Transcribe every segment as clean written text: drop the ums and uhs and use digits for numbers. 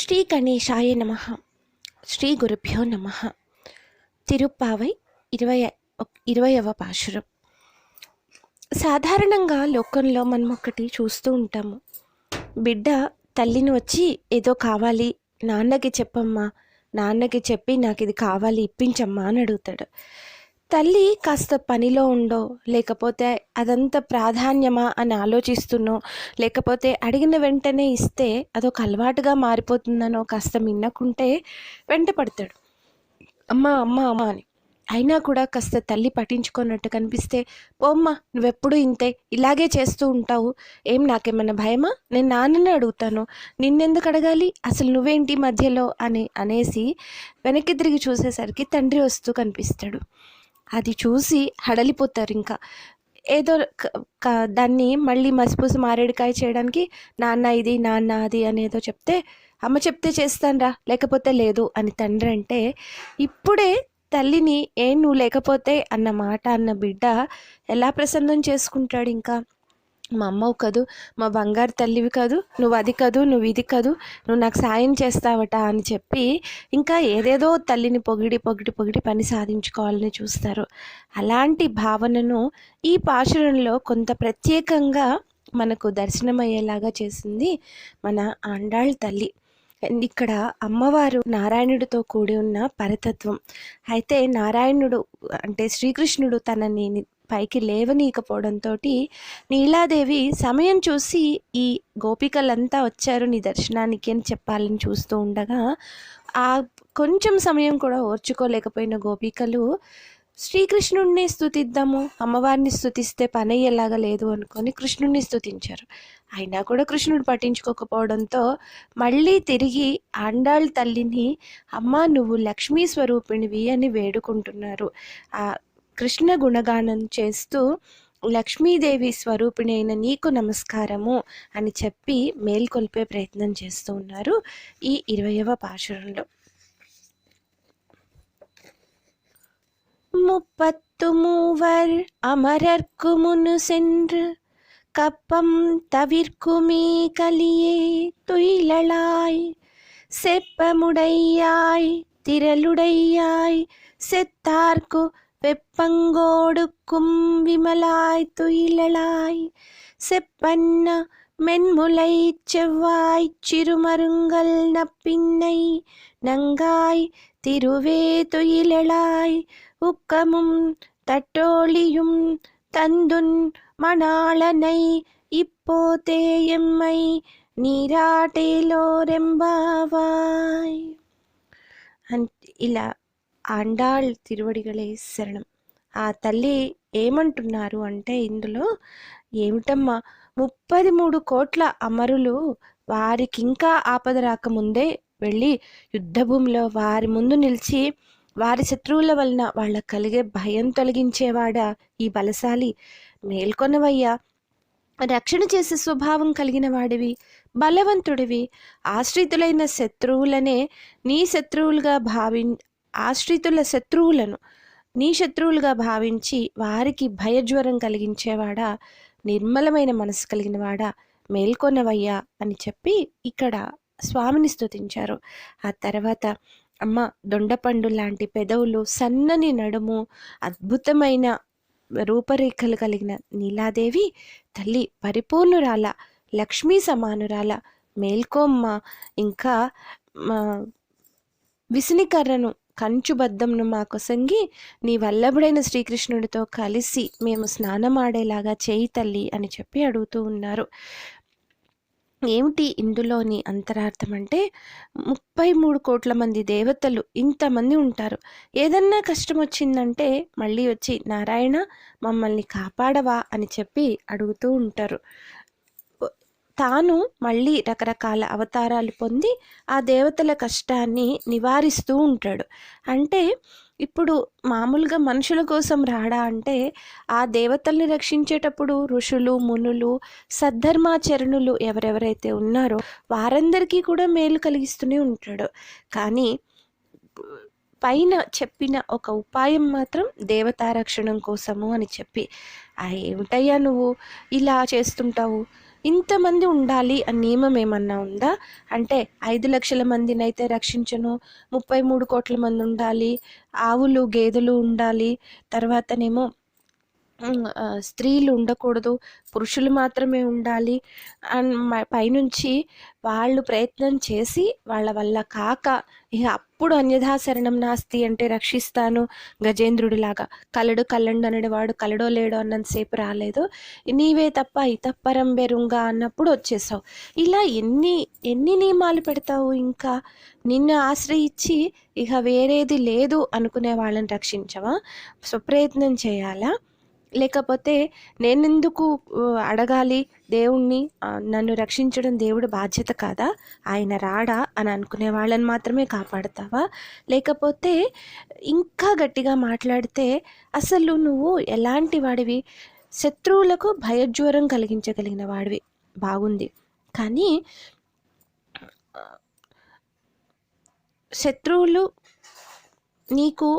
శ్రీ గణేశాయ నమః. శ్రీ గురుభ్యో నమః. తిరుప్పావై 20వ పాశురం. సాధారణంగా లోకంలో మనం ఒకటి చూస్తూ ఉంటాము. బిడ్డ తల్లిని వచ్చి ఏదో కావాలి, నాన్నకి చెప్పమ్మా, నాన్నకి చెప్పి నాకు ఇది కావాలి ఇప్పించమ్మా అని అడుగుతాడు. తల్లి కాస్త పనిలో ఉండో, లేకపోతే అదంత ప్రాధాన్యమా అని ఆలోచిస్తున్నో, లేకపోతే అడిగిన వెంటనే ఇస్తే అదొక అలవాటుగా మారిపోతుందనో కాస్త మిన్నకుంటే వెంట పడతాడు, అమ్మ అమ్మ అమ్మ అని. అయినా కూడా కాస్త తల్లి పట్టించుకున్నట్టు కనిపిస్తే, పోమ్మా నువ్వెప్పుడు ఇంతే, ఇలాగే చేస్తూ ఉంటావు, ఏం నాకేమన్నా భయమా, నేను నాన్నని అడుగుతాను, నిన్నెందుకు అడగాలి, అసలు నువ్వేంటి మధ్యలో అనేసి వెనక్కి తిరిగి చూసేసరికి తండ్రి వస్తూ కనిపిస్తాడు. అది చూసి హడలిపోతారు. ఇంకా ఏదో దాన్ని మళ్ళీ మసిపూసి మారేడుకాయ చేయడానికి నాన్న ఇది నాన్న అది అనేదో చెప్తే, అమ్మ చెప్తే చేస్తానురా, లేకపోతే లేదు అని తండ్రి అంటే, ఇప్పుడే తల్లిని నువ్వు లేకపోతే అన్న మాట అన్న బిడ్డ ఎలా ప్రసన్నం చేసుకుంటాడు. ఇంకా మా అమ్మవు కదూ, మా బంగారు తల్లివి కదూ, నువ్వు అది కదూ, నువ్వు ఇది కదూ, నువ్వు నాకు సాయం చేస్తావట అని చెప్పి ఇంకా ఏదేదో తల్లిని పొగిడి పొగిడి పొగిడి పని సాధించుకోవాలని చూస్తారు. అలాంటి భావనను ఈ పాశురంలో కొంత ప్రత్యేకంగా మనకు దర్శనమయ్యేలాగా చేసింది మన ఆండాళ్ తల్లి. ఇక్కడ అమ్మవారు నారాయణుడితో కూడి ఉన్న పరతత్వం. అయితే నారాయణుడు అంటే శ్రీకృష్ణుడు తనని పైకి లేవనీయకపోవడంతో నీలాదేవి సమయం చూసి ఈ గోపికలంతా వచ్చారు నీ దర్శనానికి అని చెప్పాలని చూస్తూ ఉండగా, ఆ కొంచెం సమయం కూడా ఓర్చుకోలేకపోయిన గోపికలు శ్రీకృష్ణుడిని స్తుతిద్దాము, అమ్మవారిని స్తుతిస్తే పని అయ్యేలాగా లేదు అనుకొని కృష్ణుడిని స్తుతించారు. అయినా కూడా కృష్ణుడు పట్టించుకోకపోవడంతో మళ్ళీ తిరిగి ఆండాళ్ తల్లిని అమ్మ నువ్వు లక్ష్మీ స్వరూపిణివి అని వేడుకుంటున్నారు. ఆ కృష్ణ గుణగానం చేస్తూ లక్ష్మీదేవి స్వరూపిణి అయిన నీకు నమస్కారము అని చెప్పి మేల్కొల్పే ప్రయత్నం చేస్తూ ఉన్నారు ఈ 20వ పాశురంలో. 33 அமரர்க்கு முன்னு சென்று கப்பம் தவிர்க்குமே கலியே துயிலளாய் செப்பமுடையாய் திரளுடையாய் செத்தார்க்கு வெப்பங்கோடுக்கும் விமலாய் துயிலளாய் செப்பன்ன மென்முலை செவ்வாய் சிறுமருங்கல் நப்பின்னை நங்காய் திருவே துயிலளாய் உக்கமும் தட்டோழியும் தந்துன் மணாளனை இப்போதே எம்மை నీరాటేలోరెంబావాయ్. ఇలా ఆండాళ్ తిరువడిగలే శరణం. ఆ తల్లి ఏమంటున్నారు అంటే, ఇందులో ఏమిటమ్మా 33 కోట్ల అమరులు వారికి ఇంకా ఆపద రాకముందే వెళ్ళి యుద్ధభూమిలో వారి ముందు నిలిచి వారి శత్రువుల వలన వాళ్ళకు కలిగే భయం తొలగించేవాడా ఈ బలశాలి, మేల్కొనవయ్యా, రక్షణ చేసే స్వభావం కలిగిన వాడివి, బలవంతుడివి, ఆశ్రితులైన శత్రువులనే నీ శత్రువులుగా ఆశ్రితుల శత్రువులను నీ శత్రువులుగా భావించి వారికి భయజ్వరం కలిగించేవాడా, నిర్మలమైన మనసు కలిగిన వాడా, మేల్కొనవయ్యా అని చెప్పి ఇక్కడ స్వామిని స్తుతించారు. ఆ తర్వాత అమ్మ దొండపండు లాంటి పెదవులు, సన్నని నడుము, అద్భుతమైన రూపరేఖలు కలిగిన నీలాదేవి తల్లి పరిపూర్ణురాల, లక్ష్మీ సమానురాల, మేల్కోమ్మ, ఇంకా విసునికర్రను కంచుబద్ధంను మాకొసంగి నీ వల్లభుడైన శ్రీకృష్ణుడితో కలిసి మేము స్నానమాడేలాగా చేయి తల్లి అని చెప్పి అడుగుతూ ఉన్నారు. ఏమిటి ఇందులోని అంతరార్థం అంటే, 33 కోట్ల మంది దేవతలు ఇంతమంది ఉంటారు. ఏదన్నా కష్టం వచ్చిందంటే మళ్ళీ వచ్చి నారాయణ మమ్మల్ని కాపాడవా అని చెప్పి అడుగుతూ ఉంటారు. తాను మళ్ళీ రకరకాల అవతారాలు పొంది ఆ దేవతల కష్టాన్ని నివారిస్తూ ఉంటాడు. అంటే ఇప్పుడు మామూలుగా మనుషుల కోసం రాడా అంటే, ఆ దేవతల్ని రక్షించేటప్పుడు ఋషులు, మునులు, సద్ధర్మాచరణులు ఎవరెవరైతే ఉన్నారో వారందరికీ కూడా మేలు కలిగిస్తూనే ఉంటాడు. కానీ పైన చెప్పిన ఒక ఉపాయం మాత్రం దేవతారక్షణం కోసము అని చెప్పి, ఏమిటయ్యా నువ్వు ఇలా చేస్తుంటావు, ఇంతమంది ఉండాలి అని నియమం ఏమన్నా ఉందా? అంటే 5 లక్షల మందినైతే రక్షించను, 33 కోట్ల మంది ఉండాలి, ఆవులు గేదెలు ఉండాలి, తర్వాతనేమో స్త్రీలు ఉండకూడదు, పురుషులు మాత్రమే ఉండాలి పైనుంచి వాళ్ళు ప్రయత్నం చేసి వాళ్ళ వల్ల కాక ఇక అప్పుడు అన్యథా శరణం నాస్తి అంటే రక్షిస్తాను గజేంద్రుడిలాగా. కలడు కల్లండు అనేవాడు కలడో లేడో అన్నంతసేపు రాలేదు, నీవే తప్ప ఇతప్పరం బెరుంగా అన్నప్పుడు వచ్చేసావు. ఇలా ఎన్ని నియమాలు పెడతావు? ఇంకా నిన్ను ఆశ్రయించి ఇక వేరేది లేదు అనుకునే వాళ్ళని రక్షించవా? స్వప్రయత్నం చేయాలా? లేకపోతే నేనెందుకు అడగాలి దేవుణ్ణి, నన్ను రక్షించడం దేవుడి బాధ్యత కాదా, ఆయన రాడా అని అనుకునే వాళ్ళని మాత్రమే కాపాడతావా? లేకపోతే ఇంకా గట్టిగా మాట్లాడితే అసలు నువ్వు ఎలాంటి వాడివి? శత్రువులకు భయజ్వరం కలిగించగలిగిన వాడివి, బాగుంది. కానీ శత్రువులు నీకు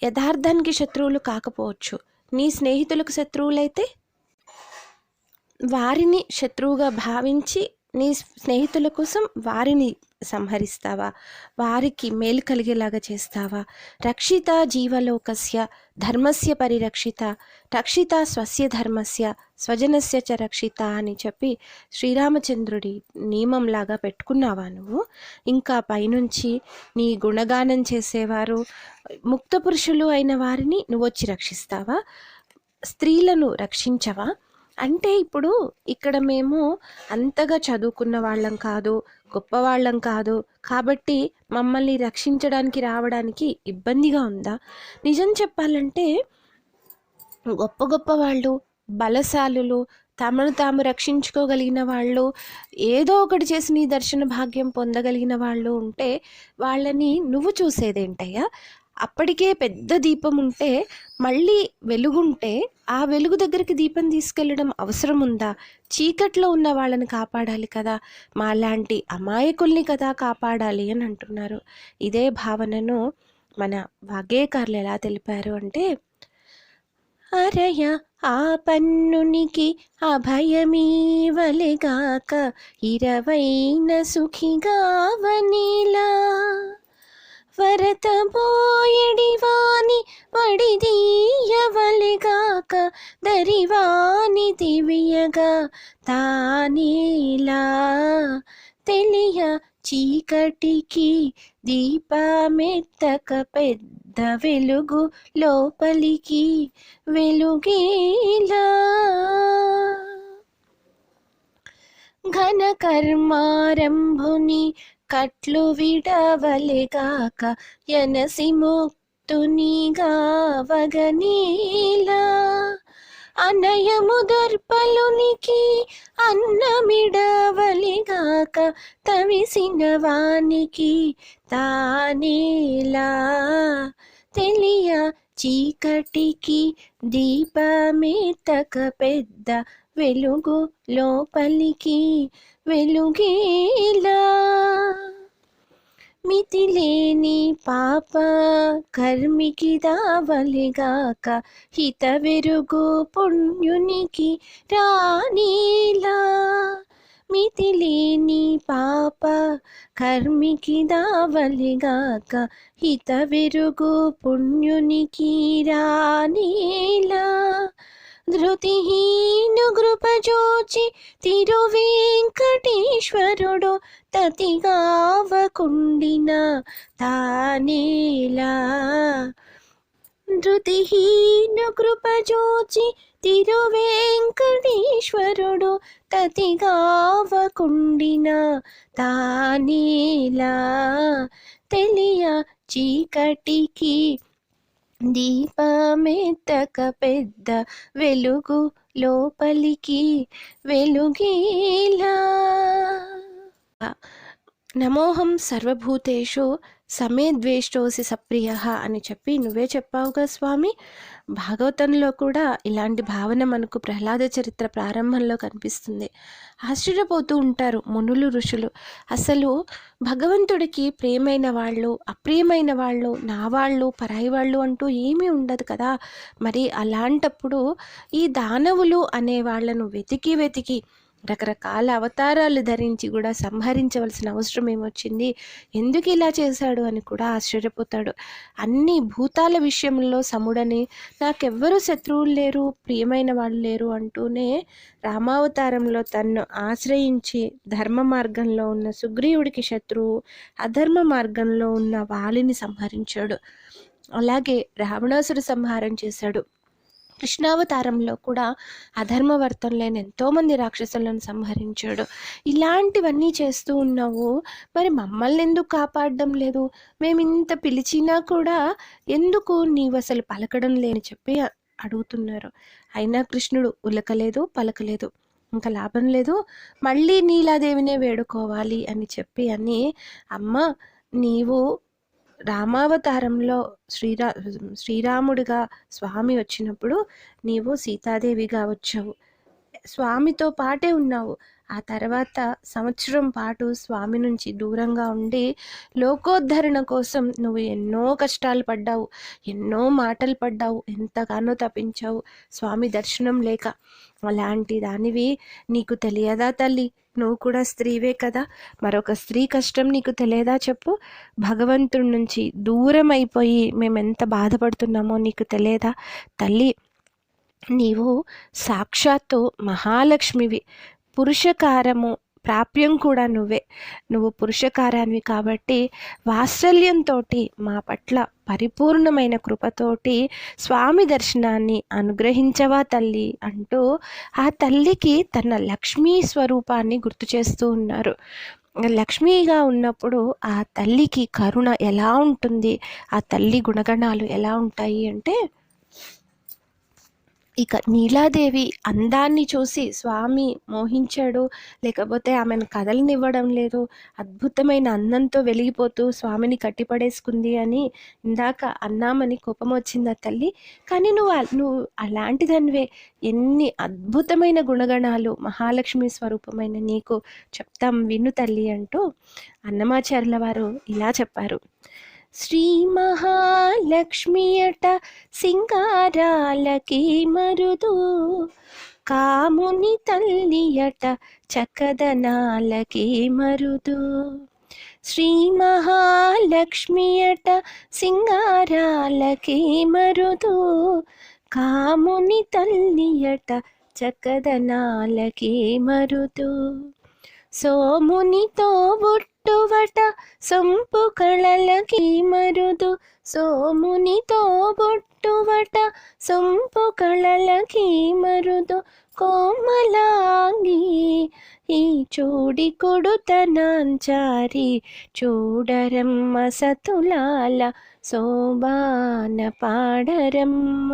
యథార్థానికి శత్రువులు కాకపోవచ్చు, నీ స్నేహితులకు శత్రువులైతే వారిని శత్రువుగా భావించి నీ స్నేహితుల కోసం వారిని సంహరిస్తావా? వారికి మేలు కలిగేలాగా చేస్తావా? రక్షిత జీవలోకస్య ధర్మస్య పరిరక్షిత, రక్షిత స్వస్య ధర్మస్య స్వజనస్య చ రక్షిత అని చెప్పి శ్రీరామచంద్రుడి నియమంలాగా పెట్టుకున్నావా నువ్వు? ఇంకా పైనుంచి నీ గుణగానం చేసేవారు ముక్త పురుషులు అయిన వారిని నువ్వు వచ్చి రక్షిస్తావా? స్త్రీలను రక్షించవా? అంటే ఇప్పుడు ఇక్కడ మేము అంతగా చదువుకున్న వాళ్ళం కాదు, గొప్పవాళ్ళం కాదు కాబట్టి మమ్మల్ని రక్షించడానికి రావడానికి ఇబ్బందిగా ఉందా? నిజం చెప్పాలంటే గొప్ప గొప్ప వాళ్ళు, బలశాలులు, తమను తాము రక్షించుకోగలిగిన వాళ్ళు, ఏదో ఒకటి చేసి నీ దర్శన భాగ్యం పొందగలిగిన వాళ్ళు ఉంటే వాళ్ళని నువ్వు చూసేదేంటయ్యా? అప్పటికే పెద్ద దీపం ఉంటే మళ్ళీ వెలుగుంటే ఆ వెలుగు దగ్గరికి దీపం తీసుకెళ్ళడం అవసరం ఉందా? చీకట్లో ఉన్న వాళ్ళని కాపాడాలి కదా, మాలాంటి అమాయకుల్ని కదా కాపాడాలి అని అంటున్నారు. ఇదే భావనను మన వాగ్గేయకారులు ఎలా తెలిపారు అంటే, అరయ ఆ పన్నునికి అభయమీవలెగాక 20 సుఖిగావనిలా, వరత పోయడివాని వడిదీయవలెగాక దరివాని దివియగా తానేలా, తెలియ చీకటికి దీపమెత్తక పెద్ద వెలుగు లోపలికి వెలుగేలా, ఘన కర్మారంభుని కట్లు విడవలెగాక యనసి ముక్తునిగావగనేలా, అనయము దర్పలునికి అన్నమిడవలెగాక తవిసిన వానికి తానేలా, తెలియ చీకటికి దీపమెత్తక పెద్ద వెలుగు లోపలికి వెలుగేలా, మితిలేని పాప కర్మికి దావలిగాక హిత వెరుగు పుణ్యునికి రానేలా, మితిలేని పాప కర్మికి దావలిగాక హిత వెరుగు పుణ్యునికి రానేలా, ధృతిహీను కృపజోచి తిరువేంకటేశ్వరుడు తతిగావకుండిన తానేలా, ధృతిహీను కృపజోచి తిరువేంకటేశ్వరుడు తతిగావకుండిన తానేలా, తెలియ చీకటికి దీపమెత్తక పెద్ద వెలుగు లోపలికి వెలుగేలా. నమోహం సర్వభూతేషు సమేద్వేష్టోసి సప్రియ అని చెప్పి నువ్వే చెప్పావుగా స్వామి. భాగవతంలో కూడా ఇలాంటి భావన మనకు ప్రహ్లాద చరిత్ర ప్రారంభంలో కనిపిస్తుంది. ఆశ్చర్యపోతూ ఉంటారు మునులు ఋషులు. అసలు భగవంతుడికి ప్రియమైన వాళ్ళు, అప్రియమైన వాళ్ళు, నా వాళ్ళు, పరాయి వాళ్ళు అంటూ ఏమీ ఉండదు కదా. మరి అలాంటప్పుడు ఈ దానవులు అనే వాళ్ళను వెతికి రకరకాల అవతారాలు ధరించి కూడా సంహరించవలసిన అవసరం ఏమొచ్చింది, ఎందుకు ఇలా చేశాడు అని కూడా ఆశ్చర్యపోతాడు. అన్ని భూతాల విషయంలో సముడని, నాకెవ్వరూ శత్రువులు లేరు, ప్రియమైన వాళ్ళు లేరు అంటూనే రామావతారంలో తన్ను ఆశ్రయించి ధర్మ మార్గంలో ఉన్న సుగ్రీవుడికి శత్రువు, అధర్మ మార్గంలో ఉన్న వాలిని సంహరించాడు. అలాగే రావణాసురు సంహారం చేశాడు. కృష్ణావతారంలో కూడా అధర్మవర్తం లేని ఎంతోమంది రాక్షసులను సంహరించాడు. ఇలాంటివన్నీ చేస్తూ ఉన్నావు, మరి మమ్మల్ని ఎందుకు కాపాడడం లేదు, మేము ఇంత పిలిచినా కూడా ఎందుకు నీవు అసలు పలకడం లేని చెప్పి అడుగుతున్నారు. అయినా కృష్ణుడు ఉలకలేదు, పలకలేదు. ఇంకా లాభం లేదు, మళ్ళీ నీలాదేవినే వేడుకోవాలి అని చెప్పి అమ్మ నీవు రామావతారంలో శ్రీరాముడిగా స్వామి వచ్చినప్పుడు నీవు సీతాదేవిగా వచ్చావు, స్వామితో పాటే ఉన్నావు. ఆ తర్వాత సంవత్సరం పాటు స్వామి నుంచి దూరంగా ఉండి లోకోద్ధరణ కోసం నువ్వు ఎన్నో కష్టాలు పడ్డావు, ఎన్నో మాటలు పడ్డావు, ఎంతగానో తప్పించావు స్వామి దర్శనం లేక. అలాంటి దానివి నీకు తెలియదా తల్లి, నువ్వు కూడా స్త్రీవే కదా, మరొక స్త్రీ కష్టం నీకు తెలియదా చెప్పు. భగవంతుడి నుంచి దూరం అయిపోయి మేమెంత బాధపడుతున్నామో నీకు తెలియదా తల్లి. నీవు సాక్షాత్తు మహాలక్ష్మివి, పురుషకారము ప్రాప్యం కూడా నువ్వే. నువ్వు పురుషకారానివి కాబట్టి వాత్సల్యంతో మా పట్ల పరిపూర్ణమైన కృపతోటి స్వామి దర్శనాన్ని అనుగ్రహించవా తల్లి అంటూ ఆ తల్లికి తన లక్ష్మీ స్వరూపాన్ని గుర్తు చేస్తూ ఉన్నారు. లక్ష్మిగా ఉన్నప్పుడు ఆ తల్లికి కరుణ ఎలా ఉంటుంది, ఆ తల్లి గుణగణాలు ఎలా ఉంటాయి అంటే, ఇక నీలాదేవి అందాన్ని చూసి స్వామి మోహించాడు, లేకపోతే ఆమెను కదలనివ్వడం లేదు, అద్భుతమైన అందంతో వెలిగిపోతూ స్వామిని కట్టిపడేసుకుంది అని ఇందాక అన్నామని కోపం వచ్చింది ఆ తల్లి. కానీ నువ్వు అలాంటిదానివే, ఎన్ని అద్భుతమైన గుణగణాలు మహాలక్ష్మి స్వరూపమైన నీకు చెప్తాం విను తల్లి అంటూ అన్నమాచార్యుల వారు ఇలా చెప్పారు. శ్రీ మహాలక్ష్మి అట సింగారాలకి మరుదు, కాముని తల్లి అట చక్కదనాలకి మరుదు. శ్రీ మహాలక్ష్మి అట సింగారాలకి మరుదు, కాముని తల్లి అట చక్కదనాలకి మరుదు. సోమునితో బొట్టువట సొంపు కళలకి మరుదు, సోమునితో బొట్టువట సొంపు కళలకి మరుదు. కోమలాంగి ఈ చూడి కొడుతనాంచారి, చూడరమ్మ సతులాల శోభాన పాడరమ్మ.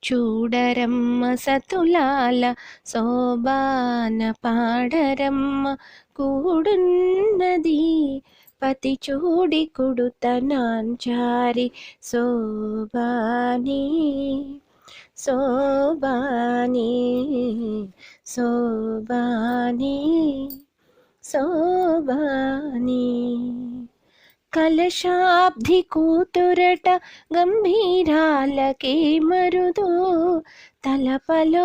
చూడరమ్మ సతులాల శోభాన పాడరమ్మ, కూడున్నది పతి చూడి కొడుతనాంచారి, శోభాని శోభాని శోభాని శోభాని. కలశాబ్ది కూతురట గంభీరాలకే మరుదు, తలపలోకమాతయట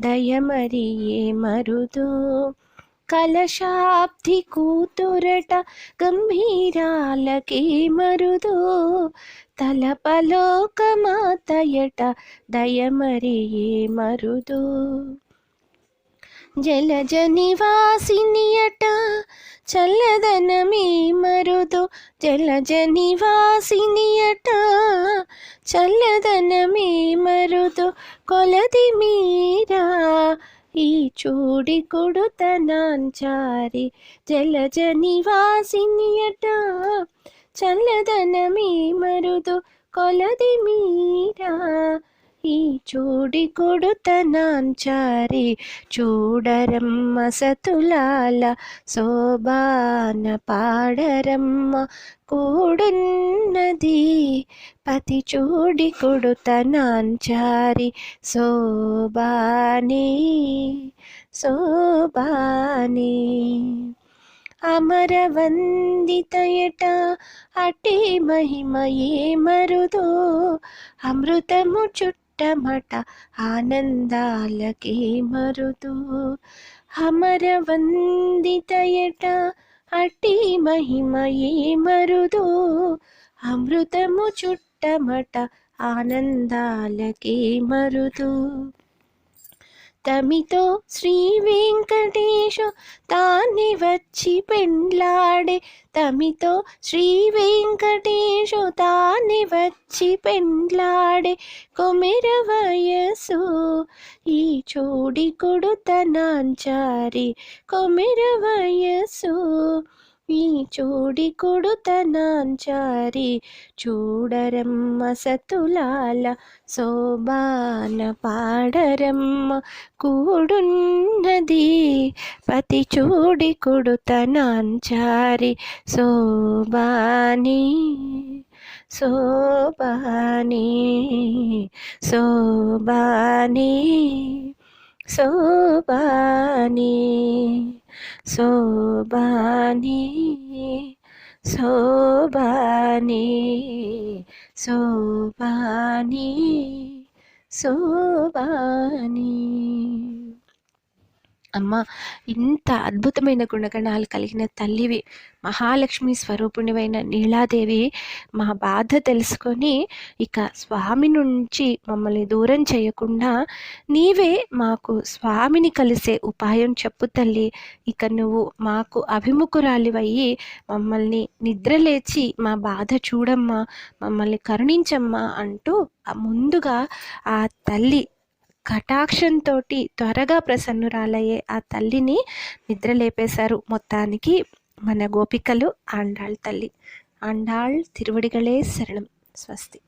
దయమరియే మరుదు. కలశాబ్ది కూతురట గంభీరాలకే మరుదు, తలపలోకమాతయట దయమరియే మరుదు. జలజ నివాసినియట చల్లదనమే మరుదు, జలజ నివాసినియట చల్లదనమే మరుదు. కొలది మీరా ఈ చూడి కొడుతనాంచారి, జలజ నివాసినియట చల్లదనమే మరుదు. కొలది మీరా ఈ చూడి కొడుతనాంచారి, చూడరమ్మ సతులాల శోభాన పాడరమ్మ. కూడున్నది పతి చూడి కొడుతనాంచారి, శోభాని శోభాని. అమరవందితయట అటే మహిమయే మరుదు, అమృతము చుట్టూ చుట్టమట ఆనందాలకే మరుదు అమరవందితయట అట్టి మహిమయే మరుదు అమృతము చుట్టమట ఆనందాలకే మరుదు తమితో శ్రీ వెంకటేశు తాన్ని వచ్చి పెండ్లాడే తమితో శ్రీ వెంకటేశు తాన్ని వచ్చి పెండ్లాడే కొమెర వయసు ఈ చోడి కొడుతనాంచారి కొమెర వయసు ఈ చోడి కొడుతనాంచారి చూడరమ్మ సతులాల శోభాన పాడరమ్మ కూడున్నది పతి చూడి కొడుతనాంచారి శోభాని శోభాని శోభాని శోభాని శోభాని శోభాని శోభాని శోభాని. అమ్మ, ఇంత అద్భుతమైన గుణగణాలు కలిగిన తల్లివి, మహాలక్ష్మి స్వరూపిణివైన నీలాదేవి మా బాధ తెలుసుకొని ఇక స్వామి నుంచి మమ్మల్ని దూరం చేయకుండా నీవే మాకు స్వామిని కలిసే ఉపాయం చెప్పు తల్లి. ఇక నువ్వు మాకు అభిముఖురాలివయ్యి మమ్మల్ని నిద్రలేచి మా బాధ చూడమ్మా, మమ్మల్ని కరుణించమ్మా అంటూ ముందుగా ఆ తల్లి కటాక్షంతో త్వరగా ప్రసన్నురాలయ్యే ఆ తల్లిని నిద్రలేపేశారు. మొత్తానికి మన గోపికలు ఆండాళ్ తల్లి. ఆండాళ్ తిరువడిగళే శరణం. స్వస్తి.